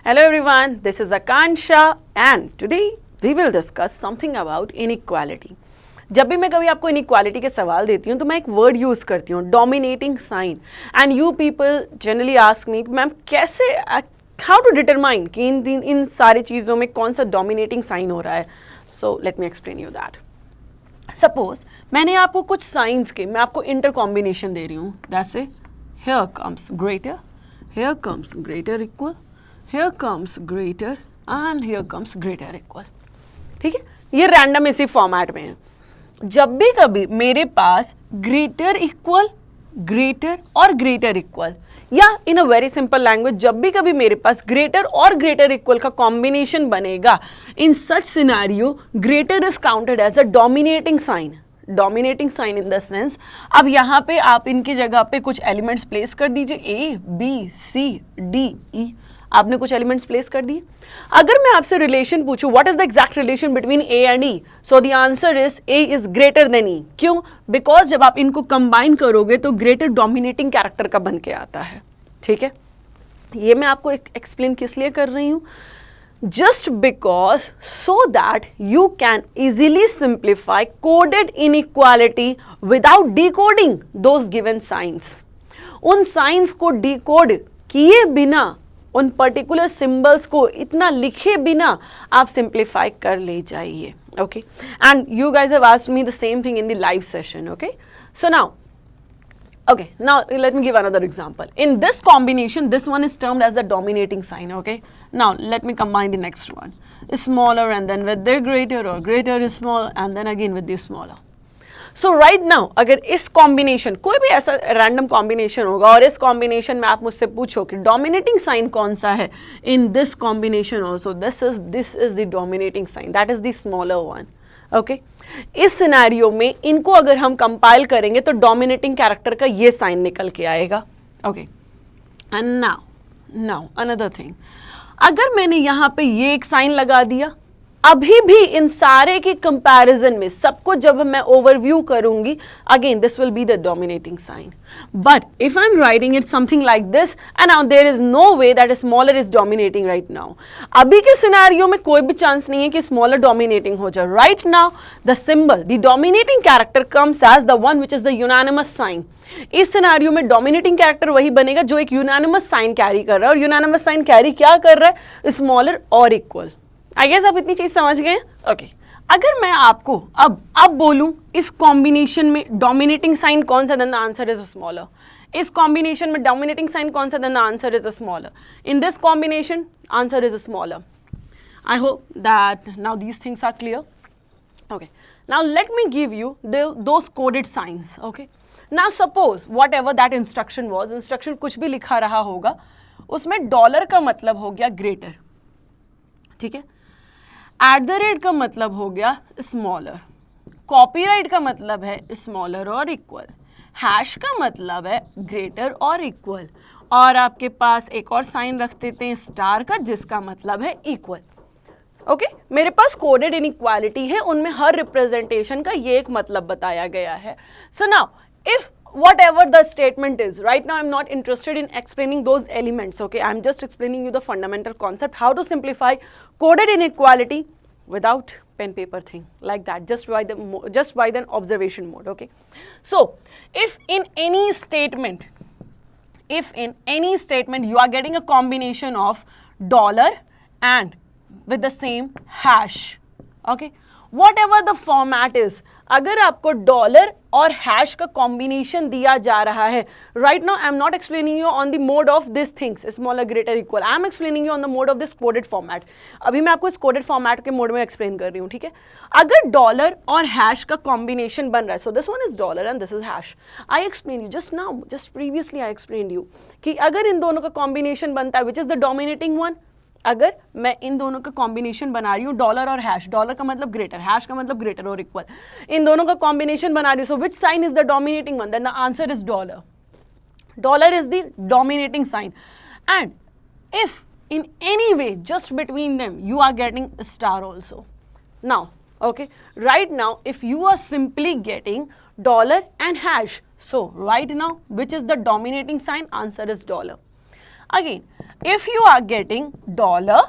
Hello everyone, this is Akansha and today we will discuss something about inequality. जब भी मैं कभी आपको इनइक्वालिटी के सवाल देती हूँ तो मैं एक वर्ड यूज़ करती हूँ dominating sign and you people generally ask me ma'am कैसे हाउ टू डिटरमाइन कि इन सारी चीज़ों में कौन सा डोमिनेटिंग साइन हो रहा है. So let me explain you that. Suppose मैंने आपको कुछ साइंस के मैं आपको इंटर कॉम्बिनेशन दे रही हूँ. That's it. Here comes greater, here comes greater equal, here comes greater and here comes greater equal. ठीक है, ये रैंडम इसी फॉर्मेट में है. जब भी कभी मेरे पास ग्रेटर इक्वल, ग्रेटर और ग्रेटर इक्वल या in a very simple language जब भी कभी मेरे पास ग्रेटर और ग्रेटर इक्वल का कॉम्बिनेशन बनेगा, in such scenario greater is counted as a dominating sign. Dominating sign in the sense अब यहाँ पे आप इनकी जगह पे कुछ एलिमेंट्स प्लेस कर दीजिए. A B C D E आपने कुछ एलिमेंट्स प्लेस कर दिए. अगर मैं आपसे रिलेशन पूछूं what is the exact relation between A and E, so the answer is A is greater than E. क्यों? बिकॉज जब आप इनको कंबाइन करोगे तो ग्रेटर डोमिनेटिंग कैरेक्टर का बन के आता है. ठीक है, ये मैं आपको एक्सप्लेन किस लिए कर रही हूं, just because so that you can easily simplify coded inequality without decoding those given signs. उन साइंस को डिकोड किए बिना, उन पर्टिकुलर सिंबल्स को इतना लिखे बिना आप सिंप्लीफाई कर ले जाइए. Okay, and you guys have asked me the same thing in the live session. Okay, so now okay, now let me give another example. In this combination this one is termed as the dominating sign. Okay, now let me combine the next one, smaller and then with the greater, or greater is small and then again with the smaller. So right now अगर इस combination कोई भी ऐसा random combination होगा और इस combination में आप मुझसे पूछो कि dominating sign कौन सा है, in this combination also this is the dominating sign, that is the smaller one. Okay, इस सिनेरियो में इनको अगर हम कंपाइल करेंगे तो डोमिनेटिंग कैरेक्टर का ये साइन निकल के आएगा. Okay, and now another thing, अगर मैंने यहाँ पे ये एक साइन लगा दिया, अभी भी इन सारे के कंपैरिजन में सबको जब मैं ओवरव्यू करूंगी again this will be the dominating sign. But if I am writing it something like this and now there is no way that smaller is dominating right now. अभी के सिनेरियो में कोई भी चांस नहीं है कि smaller dominating हो जाए. Right now the symbol, the dominating character comes as the one which is the unanimous sign. इस सिनेरियो में डोमिनेटिंग कैरेक्टर वही बनेगा जो एक यूनानिमस साइन कैरी कर रहा है. और यूनानिमस साइन कैरी क्या कर रहा है? स्मॉलर और इक्वल. आई गेस आप इतनी चीज समझ गए. ओके, अगर मैं आपको अब बोलूं इस कॉम्बिनेशन में डोमिनेटिंग साइन कौन सा, then the answer is smaller. इस कॉम्बिनेशन में डोमिनेटिंग साइन कौन सा, then the answer is smaller. In this combination answer is smaller. I hope that now these things are clear. Okay, now let me give you those coded signs. Okay, now suppose whatever that instruction was, instruction कुछ भी लिखा रहा होगा, उसमें dollar का मतलब हो गया ग्रेटर. ठीक है, @ का मतलब हो गया स्मॉलर, कॉपीराइट का मतलब है स्मॉलर और इक्वल, हैश का मतलब है ग्रेटर और इक्वल, और आपके पास एक और साइन रख देते हैं स्टार का जिसका मतलब है इक्वल. ओके, मेरे पास कोडेड इनइक्वालिटी है, उनमें हर रिप्रेजेंटेशन का ये एक मतलब बताया गया है. So now if whatever the statement is, right now I'm not interested in explaining those elements. Okay, I'm just explaining you the fundamental concept, how to simplify coded inequality without pen paper thing like that, just by the observation mode. Okay, so if in any statement you are getting a combination of dollar and with the same hash, okay, whatever the format is, अगर आपको dollar और hash का combination दिया जा रहा है, right now I am not explaining you on the mode of this things smaller greater equal, I am explaining you on the mode of this coded format. अभी मैं आपको इस कोडेड फॉर्मेट के मोड में एक्सप्लेन कर रही हूँ. ठीक है, अगर डॉलर और हैश का कॉम्बिनेशन बन रहा है, so this one is dollar and this is hash. I explain you just previously I explain you कि अगर इन दोनों का कॉम्बिनेशन बनता है विच इज द डोमिनेटिंग वन, अगर मैं इन दोनों का कॉम्बिनेशन बना रही हूँ डॉलर और हैश, डॉलर का मतलब ग्रेटर, हैश का मतलब ग्रेटर और इक्वल, इन दोनों का कॉम्बिनेशन बना रही हूँ, so which sign is the dominating one, then the answer is dollar. Dollar is the dominating sign. And if in any way just between them you are getting star also. Now okay, right now if you are simply getting dollar and hash, so right now which is the dominating sign, answer is dollar. Again, if you are getting dollar,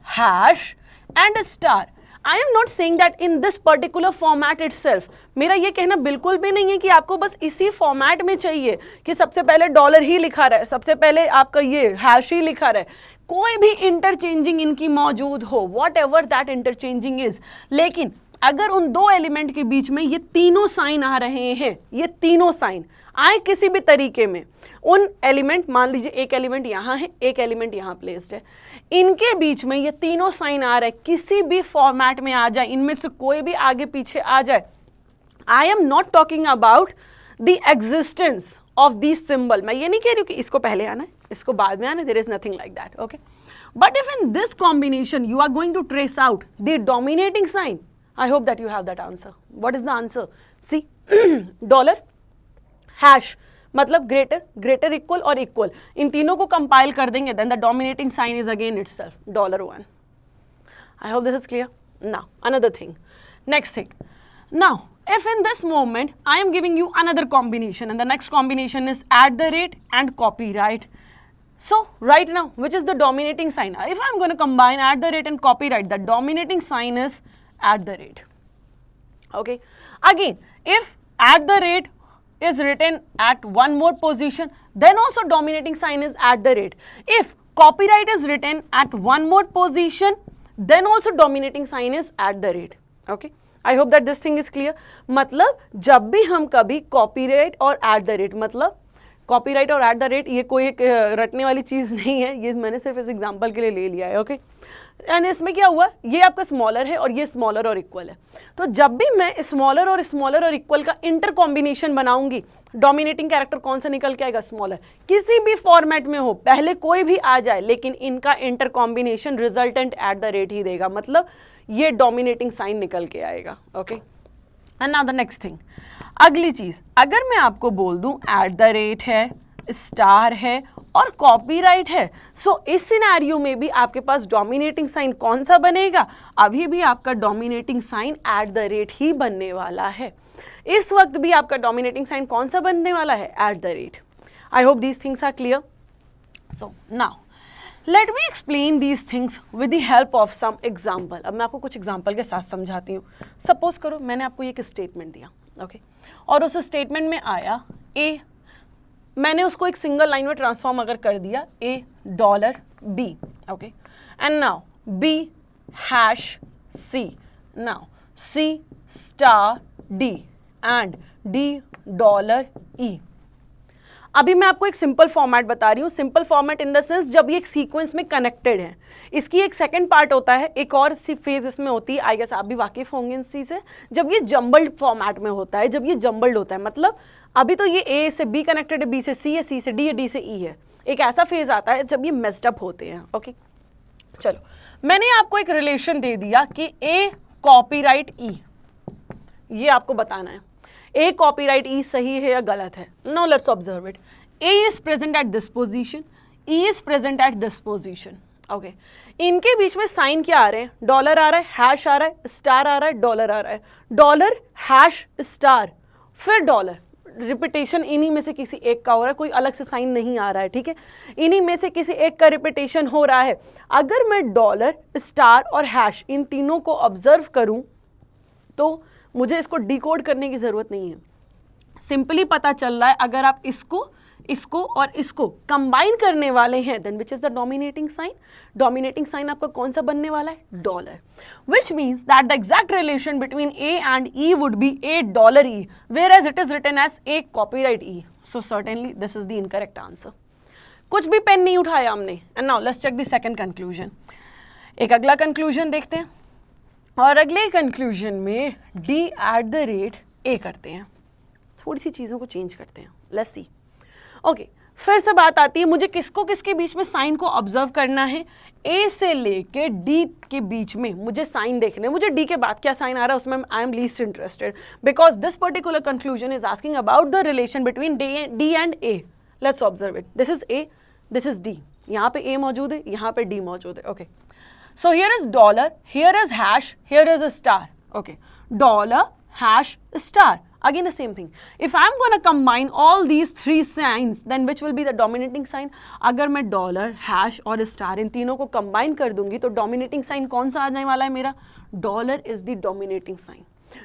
hash and star, I am not saying that in this particular format itself. मेरा ये कहना बिल्कुल भी नहीं है कि आपको बस इसी फॉर्मेट में चाहिए कि सबसे पहले डॉलर ही लिखा रहे, सबसे पहले आपका ये हैश ही लिखा रहे, कोई भी इंटरचेंजिंग इनकी मौजूद हो, what ever that interchanging is. लेकिन अगर उन दो एलिमेंट के बीच में ये तीनों साइन आ रहे हैं, ये तीनों साइन आए किसी भी तरीके में, उन एलिमेंट, मान लीजिए एक एलिमेंट यहाँ है, एक एलिमेंट यहाँ प्लेस्ड है, इनके बीच में ये तीनों साइन आ रहे हैं, किसी भी फॉर्मेट में आ जाए, इनमें से कोई भी आगे पीछे आ जाए, I am not talking about the existence of this symbol. मैं ये नहीं कह रही हूँ कि इसको पहले आना है, इसको बाद में आना है, there is nothing like that, okay. But if in this combination you are going to trace out the dominating sign, I hope that you have that answer. What is the answer? C, dollar, hash मतलब greater, greater, equal और equal, इन तीनों को compile कर देंगे, then the dominating sign is again itself $1। I hope this is clear. Now another thing, next thing, now if in this moment I am giving you another combination and the next combination is @ and copyright. So right now which is the dominating sign? If I am going to combine @ and copyright, the dominating sign is @. Okay, again if @ is written at one more position, then also dominating sign is @. If copyright is written at one more position, then also dominating sign is @. Okay, I hope that this thing is clear. मतलब जब भी हम कभी copyright और @ मतलब copyright और @ ये कोई एक रटने वाली चीज़ नहीं है, ये मैंने सिर्फ इस एग्जांपल के लिए ले लिया है, ओके। एंड इसमें क्या हुआ, ये आपका स्मॉलर है और ये स्मॉलर और इक्वल है, तो जब भी मैं स्मॉलर और इक्वल का इंटर कॉम्बिनेशन बनाऊंगी, डोमिनेटिंग कैरेक्टर कौन सा निकल के आएगा? स्मॉलर। किसी भी फॉर्मेट में हो, पहले कोई भी आ जाए, लेकिन इनका इंटर कॉम्बिनेशन रिजल्टेंट @ ही देगा, मतलब ये डोमिनेटिंग साइन निकल के आएगा, okay. And now the next thing, अगली चीज, अगर मैं आपको बोल दूं @ है, स्टार है और कॉपीराइट है, सो इस सिनेरियो में भी आपके पास डोमिनेटिंग साइन कौन सा बनेगा? अभी भी आपका डोमिनेटिंग साइन @ ही बनने वाला है। इस वक्त भी आपका डोमिनेटिंग साइन कौन सा बनने वाला है? @। I hope these things are clear. So now let me explain these things with the help of some example. अब मैं आपको कुछ एग्जाम्पल के साथ समझाती हूँ। सपोज करो मैंने आपको एक स्टेटमेंट दिया, ओके, और उस स्टेटमेंट में आया ए, मैंने उसको एक सिंगल लाइन में ट्रांसफॉर्म अगर कर दिया, $B, okay, and now B hash C, now C *D and D$E। अभी मैं आपको एक सिंपल फॉर्मेट बता रही हूँ, simple format in the sense जब ये एक सीक्वेंस में कनेक्टेड है। इसकी एक सेकंड पार्ट होता है, एक और सी फेज इसमें होती है, आई गेस आप भी वाकिफ होंगे इस चीज़ से, जब ये जम्बल्ड फॉर्मेट में होता है, जब ये जम्बल्ड होता है, मतलब अभी तो ये ए से बी कनेक्टेड है, बी से सी है, सी से डी है, डी से ई है, एक ऐसा फेज आता है जब ये मेस्ड अप होते हैं, ओके। चलो मैंने आपको एक रिलेशन दे दिया कि ए कॉपीराइट ई, ये आपको बताना है ए कॉपीराइट ई सही है या गलत है। Now let's observe it, A is present at this position, E is present at this position, okay. इनके बीच में साइन क्या आ रहे हैं? डॉलर आ रहा है, हैश आ रहा है, स्टार आ रहा है, डॉलर आ रहा है, डॉलर हैश स्टार फिर डॉलर, रिपीटेशन इन्हीं में से किसी एक का हो रहा है, कोई अलग से साइन नहीं आ रहा है, ठीक है, इन्हीं में से किसी एक का रिपीटेशन हो रहा है। अगर मैं डॉलर, स्टार और हैश इन तीनों को ऑब्जर्व करूं तो मुझे इसको डिकोड करने की ज़रूरत नहीं है, सिंपली पता चल रहा है अगर आप इसको और इसको कंबाइन करने वाले हैं, then which is the dominating sign? Dominating sign आपका कौन सा बनने वाला है? Dollar, which means that the exact relation between A and E would be $E, whereas it is written as a copyright E. So certainly this is the incorrect answer. कुछ भी pen नहीं उठाया हमने। And now let's check the second conclusion. एक अगला conclusion देखते हैं, और अगले कंक्लूजन में D@A करते हैं, थोड़ी सी चीज़ों को चेंज करते हैं, लेट्स सी। ओके, फिर से बात आती है, मुझे किसको किसके बीच में साइन को ऑब्जर्व करना है? ए से लेके डी के बीच में मुझे साइन देखने हैं। मुझे डी के बाद क्या साइन आ रहा है उसमें I am least interested, because this particular conclusion is asking about the relation between D and A. Let's observe it, this is a, this is D, यहाँ पे ए मौजूद है, यहाँ पे डी मौजूद है, okay. So here is dollar, here is hash, here is a star, okay, dollar, hash, star। Again the same thing. If I'm going to combine all these three signs, then which will be the dominating sign? अगर मैं dollar, hash और star in तीनों को combine कर दूंगी तो dominating sign कौन सा आने वाला है मेरा? Dollar is the dominating sign.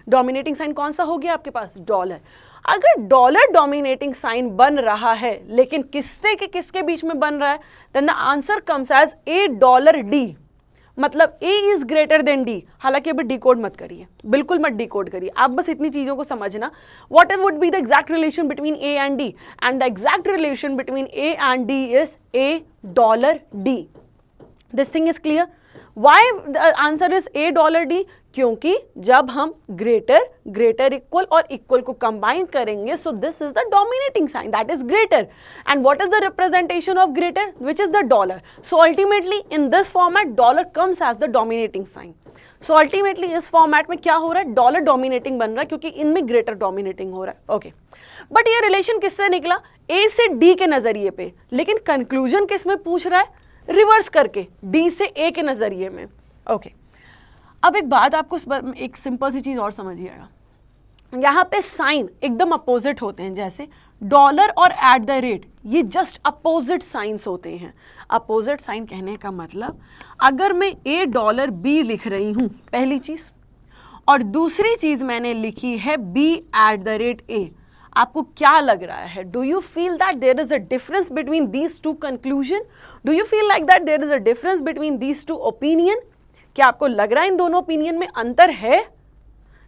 Dominating sign कौन सा हो गया आपके पास? डॉलर. अगर डॉलर डोमिनेटिंग साइन बन रहा है लेकिन किससे के किसके बीच में बन रहा है, then the answer comes as a dollar D. मतलब A is greater than D. हालांकि अभी डिकोड मत करिए, बिल्कुल मत डिकोड करिए, आप बस इतनी चीज़ों को समझना. What would be the exact relation between A and D? And the exact relation between A and D is A dollar D. This thing is clear. Why the answer is A dollar D? क्योंकि जब हम greater, greater equal और equal को combine करेंगे, so this is the dominating sign, that is greater. And what is the representation of greater? Which is the dollar. So ultimately in this format dollar comes as the dominating sign. So ultimately इस format में क्या हो रहा है? Dollar dominating बन रहा है क्योंकि इनमें ग्रेटर डोमिनेटिंग हो रहा है. ओके, बट ये रिलेशन किससे निकला? A से D के नजरिए पे, लेकिन कंक्लूजन किस में पूछ रहा है? रिवर्स करके, D से A के नजरिए में. ओके, अब एक बात आपको एक सिंपल सी चीज और समझिएगा. यहाँ पे साइन एकदम अपोजिट होते हैं, जैसे डॉलर और एट द रेट, ये जस्ट अपोजिट साइंस होते हैं. अपोजिट साइन कहने का मतलब अगर मैं A डॉलर B लिख रही हूँ पहली चीज, और दूसरी चीज मैंने लिखी है B at the rate A, आपको क्या लग रहा है? Do you feel that there is a difference between these two conclusion? Do you feel like that there is a difference between these two opinion? क्या आपको लग रहा है इन दोनों ओपिनियन में अंतर है?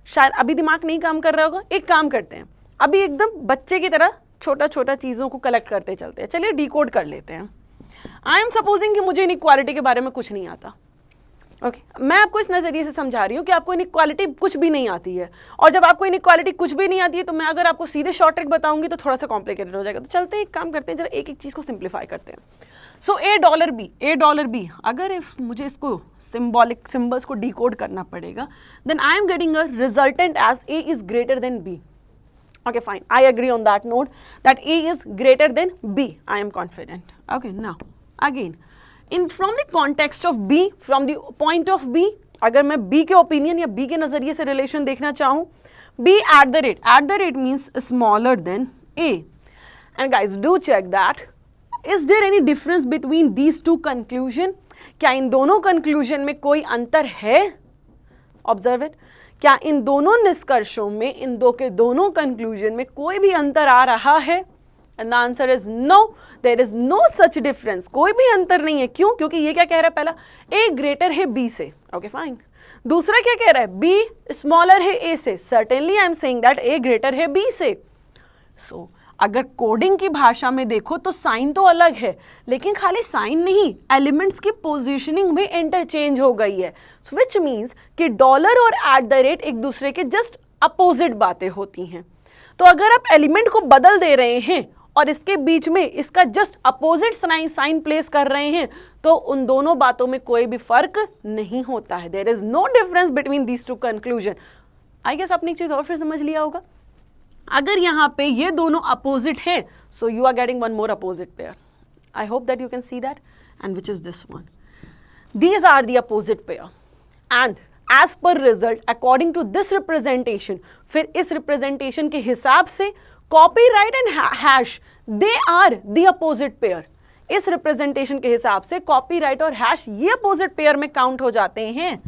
शायद अभी दिमाग नहीं काम कर रहा होगा. एक काम करते हैं, अभी एकदम बच्चे की तरह छोटा छोटा चीज़ों को कलेक्ट करते चलते हैं. चलिए डिकोड कर लेते हैं. आई एम सपोजिंग कि मुझे इनइक्वालिटी के बारे में कुछ नहीं आता. ओके, मैं आपको इस नज़रिए से समझा रही हूँ कि आपको इनइक्वालिटी कुछ भी नहीं आती है. और जब आपको इनइक्वालिटी कुछ भी नहीं आती है तो मैं अगर आपको सीधे शॉर्ट ट्रिक बताऊंगी तो थोड़ा सा कॉम्प्लिकेटेड हो जाएगा. तो चलते हैं, एक काम करते हैं, जरा एक एक चीज़ को सिंप्लीफाई करते हैं. सो A dollar B, A dollar B, अगर मुझे इसको सिंबॉलिक सिंबल्स को डिकोड करना पड़ेगा, then I am getting a resultant as A is greater than B. Okay, fine. I agree on that note that A is greater than B. I am confident. Okay, now again, from the context of B, from the point of B, अगर मैं B के opinion या B के नजरिए से relation देखना चाहूँ, B at the rate means smaller than A. And guys, do check that. Is there any difference between these two conclusion? क्या इन दोनों conclusion में कोई अंतर है? Observe it. क्या इन दोनों निष्कर्षों में, इन दो के दोनों कंक्लूजन में कोई भी अंतर आ रहा है? And the answer is no, there is no such difference. कोई भी अंतर नहीं है. क्यों? क्योंकि ये क्या कह रहा है? पहला, ए ग्रेटर है बी से. Okay fine. दूसरा क्या कह रहा है? बी स्मॉलर है ए से. Certainly I am saying that A greater है बी से. सो अगर कोडिंग की भाषा में देखो तो साइन तो अलग है, लेकिन खाली साइन नहीं, एलिमेंट्स की पोजीशनिंग भी इंटरचेंज हो गई है. विच मीन्स कि डॉलर और एट द रेट एक दूसरे के जस्ट अपोजिट बातें होती हैं. तो अगर आप एलिमेंट को बदल दे रहे हैं और इसके बीच में इसका जस्ट अपोजिट साइन प्लेस कर रहे हैं, तो उन दोनों बातों में कोई भी फर्क नहीं होता है. There is no difference between these two conclusion. I guess आपने एक चीज और फिर समझ लिया होगा. अगर यहाँ पे ये दोनों अपोजिट है, so you are getting one more opposite pair. I hope that you can see that. And which is this one. These are the opposite pair. And as per result according to this representation, फिर इस representation के हिसाब से copyright and hash they are the opposite pair. इस representation के हिसाब से copyright और हैश ये अपोजिट पेयर में काउंट हो जाते हैं.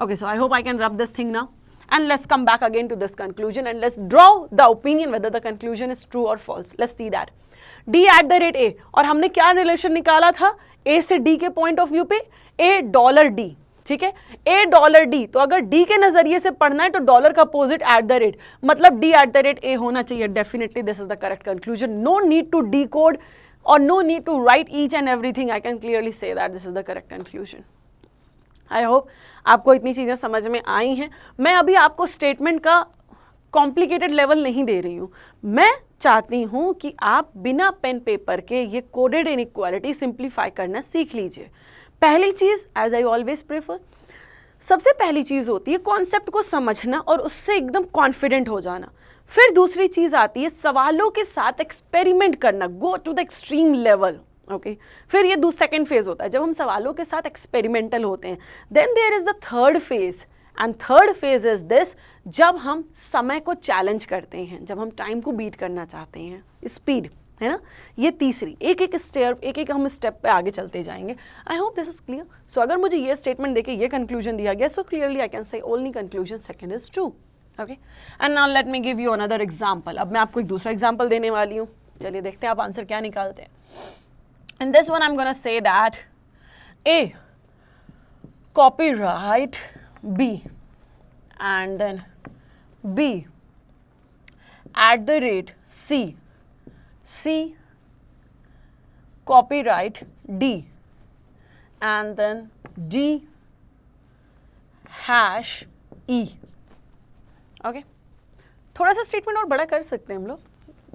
Okay, so I hope I can rub this thing now. And let's come back again to this conclusion and let's draw the opinion whether the conclusion is true or false. Let's see that. D at the rate A, और हमने क्या relation निकाला था? A से D के point of view पे A dollar D. ठीक है, A डॉलर D. तो अगर D के नजरिए से पढ़ना है तो डॉलर का अपोजिट एट द रेट, मतलब D at the rate A होना चाहिए. Definitely this is the correct conclusion. No need to decode or no need to write each and everything. I can clearly say that this is the correct conclusion. I hope आपको इतनी चीज़ें समझ में आई हैं. मैं अभी आपको स्टेटमेंट का कॉम्प्लिकेटेड लेवल नहीं दे रही हूँ. मैं चाहती हूँ कि आप बिना पेन पेपर के ये कोडेड इनइक्वालिटी सिंप्लीफाई करना सीख लीजिए. पहली चीज़, एज आई ऑलवेज प्रेफर, सबसे पहली चीज़ होती है कॉन्सेप्ट को समझना और उससे एकदम कॉन्फिडेंट हो जाना. फिर दूसरी चीज़ आती है सवालों के साथ एक्सपेरिमेंट करना, go to the extreme level. Okay, फिर ये सेकेंड फेज होता है जब हम सवालों के साथ एक्सपेरिमेंटल होते हैं. Then there is the third phase and third phase is this, जब हम समय को चैलेंज करते हैं, जब हम टाइम को बीट करना चाहते हैं, स्पीड, है ना। ये तीसरी, एक एक हम स्टेप पे आगे चलते जाएंगे। I hope this is clear. So अगर मुझे ये स्टेटमेंट देके ये कंक्लूजन दिया गया, so clearly I can say only conclusion second is true. Okay, and now let me give you another example. अब मैं आपको एक दूसरा एग्जांपल देने वाली हूँ, चलिए देखते हैं आप आंसर क्या निकालते हैं। In this one I am gonna say that A copyright B and then B @C copyright D and then D #E। Okay, थोड़ा सा स्टेटमेंट और बड़ा कर सकते हैं हम लोग,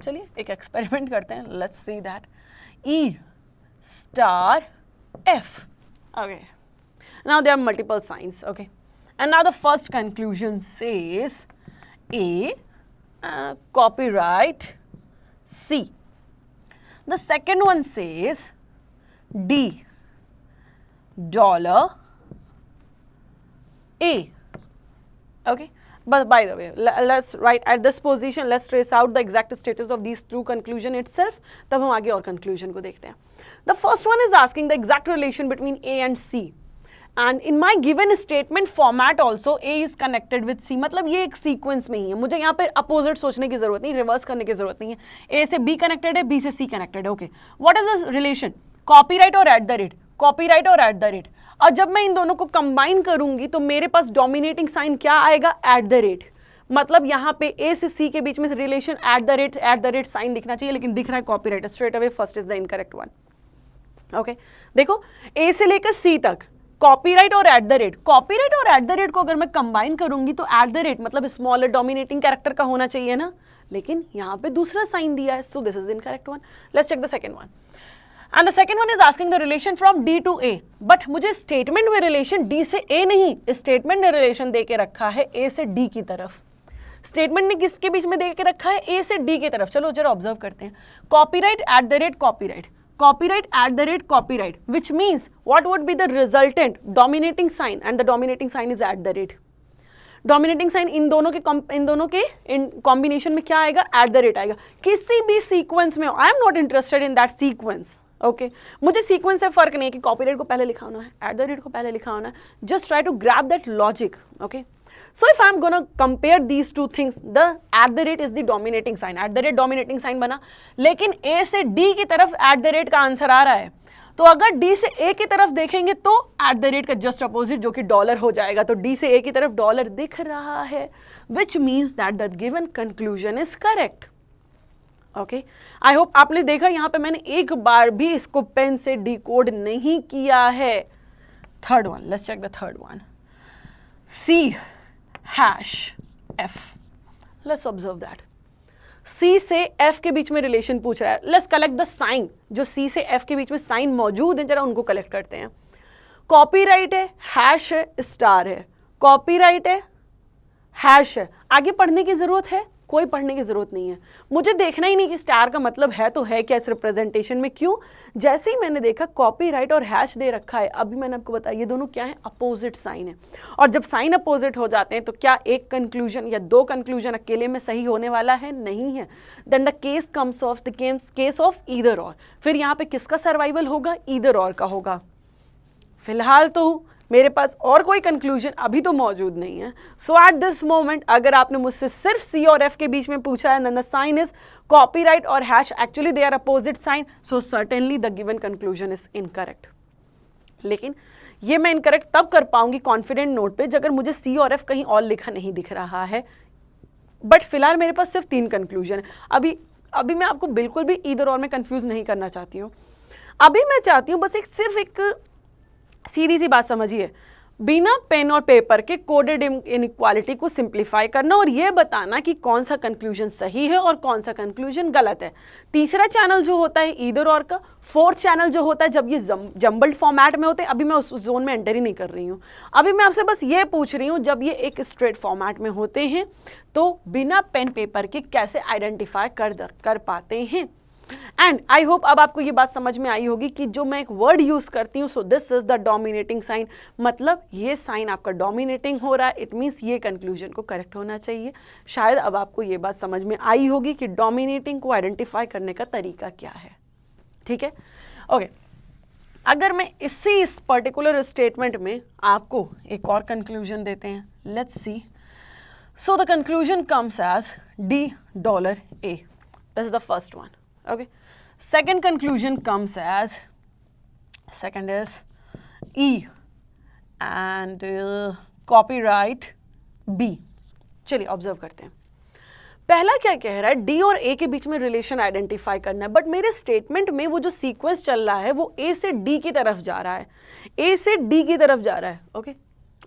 चलिए एक एक्सपेरिमेंट करते हैं। Let's see that E * F। Okay, now there are multiple signs, okay, and now the first conclusion says A copyright C, the second one says D $A, okay. But by the way, let's write at this position, let's trace out the exact status of these two conclusion itself, तब हम आगे और conclusion को देखते हैं। The first one is asking the exact relation between A and C, and in my given statement format also A is connected with C, मतलब ये एक सीक्वेंस में ही है, मुझे यहाँ पे अपोजिट सोचने की जरूरत नहीं, रिवर्स करने की जरूरत नहीं है। A से B कनेक्टेड है, B से C कनेक्टेड है। Okay, what is the relation? Copyright और @ कॉपीराइट और @ और जब मैं इन दोनों को कंबाइन करूंगी तो मेरे पास डोमिनेटिंग साइन क्या आएगा? @ मतलब यहाँ पे A से C के बीच में रिलेशन @ साइन दिखना चाहिए, लेकिन दिख रहा है copyright. Straight away first is the incorrect one. Okay, देखो A से लेकर C तक कॉपीराइट और @ कॉपीराइट और @ को अगर मैं कंबाइन करूंगी तो @ मतलब स्मॉलर डोमिनेटिंग कैरेक्टर का होना चाहिए ना, लेकिन यहाँ पे दूसरा साइन दिया है, so this is incorrect one. Let's check the second one, and the second one is asking the relation from D to A, but मुझे स्टेटमेंट में रिलेशन D से A नहीं, स्टेटमेंट ने रिलेशन दे के रखा है A से D की तरफ। स्टेटमेंट ने किसके बीच में दे के रखा है? A से D की तरफ। चलो जरा ऑब्जर्व करते हैं, copyright @ copyright, copyright @ copyright, which means what would be the resultant dominating sign, and the dominating sign is @ dominating sign इन दोनों के कॉम्बिनेशन में क्या आएगा? @ आएगा। किसी भी सीक्वेंस में, I am not interested in that sequence. Okay, मुझे सीक्वेंस से फर्क नहीं है कि कॉपीराइट को पहले लिखा होना है, @ को पहले लिखा होना है, just try to grab that logic. Okay, so if I am gonna compare these two things, the @ is the dominating sign, @ dominating sign बना, लेकिन A से D की तरफ @ का आंसर आ रहा है, तो अगर D से A की तरफ देखेंगे तो @ का जस्ट अपोजिट जो कि डॉलर हो जाएगा, तो D से A की तरफ डॉलर दिख रहा है, which means that the given conclusion is correct. Okay, I hope आपने देखा यहाँ पे मैंने एक बार भी इसको पेन से डिकोड नहीं किया है। Third one, let's check the third one, C #F, let's observe that C से F के बीच में रिलेशन पूछ रहा है। लेट्स कलेक्ट द साइन, जो C से F के बीच में साइन मौजूद है, जरा उनको कलेक्ट करते हैं। कॉपीराइट है, हैश है, स्टार है, कॉपीराइट है, हैश है, आगे पढ़ने की जरूरत है? कोई पढ़ने की जरूरत नहीं है, मुझे देखना ही नहीं कि स्टार का मतलब है तो है क्या इस रिप्रेजेंटेशन में। क्यों? जैसे ही मैंने देखा कॉपीराइट और हैश दे रखा है, अभी मैंने आपको बताया ये दोनों क्या है? अपोजिट साइन है, और जब साइन अपोजिट हो जाते हैं तो क्या एक कंक्लूजन या दो कंक्लूजन अकेले में सही होने वाला है? नहीं है। Then the case comes of the case of either और, फिर यहाँ पे किसका सर्वाइवल होगा? ईदर और का होगा। फिलहाल तो मेरे पास और कोई कंक्लूजन अभी तो मौजूद नहीं है। सो एट दिस मोमेंट अगर आपने मुझसे सिर्फ C और F के बीच में पूछा है, द साइन इज कॉपीराइट और hash, actually they are opposite sign, so certainly the given conclusion is incorrect. लेकिन ये मैं इनकरेक्ट तब कर पाऊंगी कॉन्फिडेंट नोट पे जब मुझे C और F कहीं और लिखा नहीं दिख रहा है, बट फिलहाल मेरे पास सिर्फ 3 कंक्लूजन है। अभी मैं आपको बिल्कुल भी ईदर और में कंफ्यूज नहीं करना चाहती हूँ। अभी मैं चाहती हूँ बस सिर्फ एक सीधी सी बात समझिए, बिना पेन और पेपर के कोडेड इनइक्वालिटी को सिंप्लीफाई करना और ये बताना कि कौन सा कंक्लूजन सही है और कौन सा कंक्लूजन गलत है। तीसरा चैनल जो होता है ईदर और का, फोर्थ चैनल जो होता है जब ये जम्बल्ड फॉर्मेट में होते हैं, अभी मैं उस जोन में एंटर ही नहीं कर रही हूँ। अभी मैं आपसे बस ये पूछ रही हूँ जब ये एक स्ट्रेट फॉर्मेट में होते हैं तो बिना पेन पेपर के कैसे आइडेंटिफाई कर पाते हैं। एंड आई होप अब आपको ये बात समझ में आई होगी कि जो मैं एक वर्ड यूज करती हूँ, so this is the dominating sign, मतलब ये साइन आपका डोमिनेटिंग हो रहा है, इट मीन्स ये कंक्लूजन को करेक्ट होना चाहिए। शायद अब आपको ये बात समझ में आई होगी कि डोमिनेटिंग को आइडेंटिफाई करने का तरीका क्या है। ठीक है, ओके। अगर मैं इस पर्टिकुलर स्टेटमेंट में आपको एक और कंक्लूजन देते हैं, let's see. So the conclusion comes as $D A, this is the first one. Okay, second conclusion comes as, second is E and copyright B. चलिए ऑब्जर्व करते हैं। पहला क्या कह रहा है, डी और ए के बीच में रिलेशन आइडेंटिफाई करना है, बट मेरे स्टेटमेंट में वो जो सीक्वेंस चल रहा है वो ए से डी की तरफ जा रहा है, ए से डी की तरफ जा रहा है। ओके,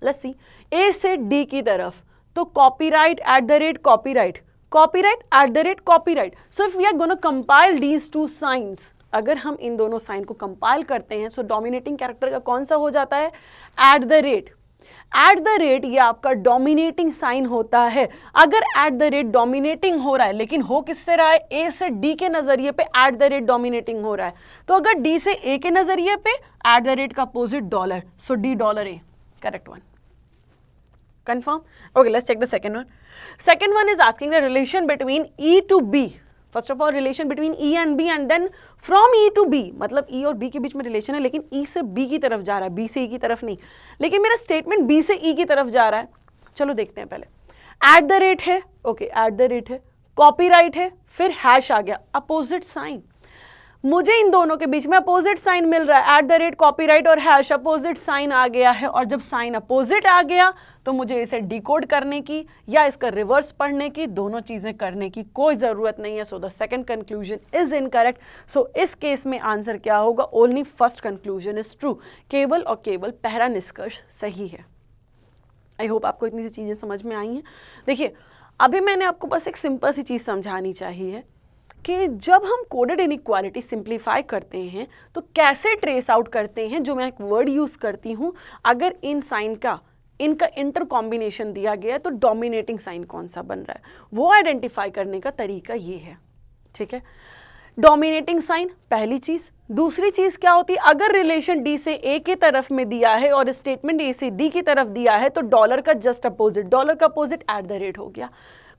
लेट्स सी, ए से डी की तरफ, तो copyright eight the rate copyright, copyright at the rate copyright. So if we are going to compile these two signs, अगर हम इन दोनों साइन को कंपाइल करते हैं, सो डोमिनेटिंग कैरेक्टर का कौन सा हो जाता है, eight the rate. Eight the rate ये आपका डोमिनेटिंग साइन होता है। अगर एट द रेट डोमिनेटिंग हो रहा है, लेकिन हो किससे रहा है, ए से डी के नजरिए पे एट द रेट डोमिनेटिंग हो रहा है, तो अगर डी से ए के नजरिए पे एट द रेट का opposite dollar, so D $A, correct one, confirm. Okay, let's check the second one. Second one is asking the relation between E to B. First of all, relation between E and B, and then from E to B, मतलब E और B के बीच में relation है, लेकिन E से B की तरफ जा रहा है, B से E की तरफ नहीं। लेकिन मेरा स्टेटमेंट B से E की तरफ जा रहा है। चलो देखते हैं पहले। एट द रेट है, ओके, एट द रेट है, कॉपीराइट है, फिर हैश आ गया, अपोजिट साइन। मुझे इन दोनों के बीच में अपोजिट साइन मिल रहा है, एट द रेट कॉपीराइट और हैश, अपोजिट साइन आ गया है, और जब साइन अपोजिट आ गया तो मुझे इसे डिकोड करने की या इसका रिवर्स पढ़ने की, दोनों चीजें करने की कोई जरूरत नहीं है। So the second conclusion is incorrect. So इस केस में आंसर क्या होगा, only first conclusion is true, केवल और केवल पहला निष्कर्ष सही है। आई होप आपको इतनी सी चीजें समझ में आई हैं। देखिए, अभी मैंने आपको बस एक सिंपल सी चीज समझानी चाहिए कि जब हम कोडेड इनइक्वालिटी सिंप्लीफाई करते हैं तो कैसे ट्रेस आउट करते हैं। जो मैं एक वर्ड यूज करती हूं, अगर इन साइन का इनका इंटर कॉम्बिनेशन दिया गया है तो डोमिनेटिंग साइन कौन सा बन रहा है, वो आइडेंटिफाई करने का तरीका ये है। ठीक है, डोमिनेटिंग साइन पहली चीज। दूसरी चीज क्या होती है, अगर रिलेशन डी से ए के तरफ में दिया है और स्टेटमेंट ए से डी की तरफ दिया है तो डॉलर का जस्ट अपोजिट, डॉलर का अपोजिट एट द रेट हो गया,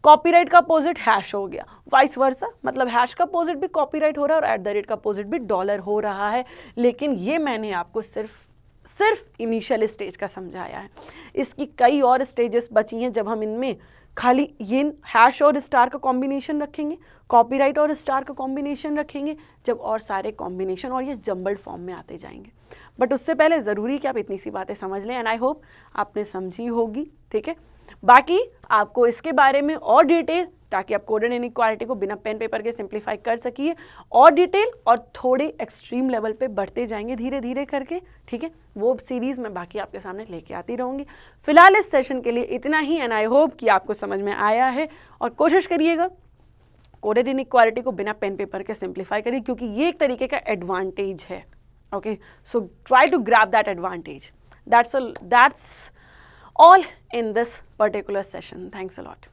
कॉपीराइट का अपोजिट हैश हो गया, वाइस वर्सा, मतलब हैश का अपोजिट भी कॉपीराइट हो रहा है और एट द रेट का अपोजिट भी डॉलर हो रहा है। लेकिन ये मैंने आपको सिर्फ इनिशियल स्टेज का समझाया है। इसकी कई और स्टेजेस बची हैं जब हम इनमें खाली ये हैश और स्टार का कॉम्बिनेशन रखेंगे, कॉपीराइट और स्टार का कॉम्बिनेशन रखेंगे, जब और सारे कॉम्बिनेशन और ये जम्बल्ड फॉर्म में आते जाएंगे। बट उससे पहले ज़रूरी कि आप इतनी सी बातें समझ लें, एंड आई होप आपने समझी होगी। ठीक है, बाकी आपको इसके बारे में और डिटेल, ताकि आप कोडेड इनइक्वालिटी को बिना पेन पेपर के सिंप्लीफाई कर सकिए, और डिटेल और थोड़े एक्सट्रीम लेवल पे बढ़ते जाएंगे धीरे धीरे करके। ठीक है, वो सीरीज़ मैं बाकी आपके सामने लेके आती रहूँगी। फिलहाल इस सेशन के लिए इतना ही, एंड आई होप कि आपको समझ में आया है, और कोशिश करिएगा कोडेड इनइक्वालिटी को बिना पेन पेपर के सिंप्लीफाई करिए, क्योंकि ये एक तरीके का एडवांटेज है। Okay, so try to grab that advantage. That's all in this particular session. Thanks a lot.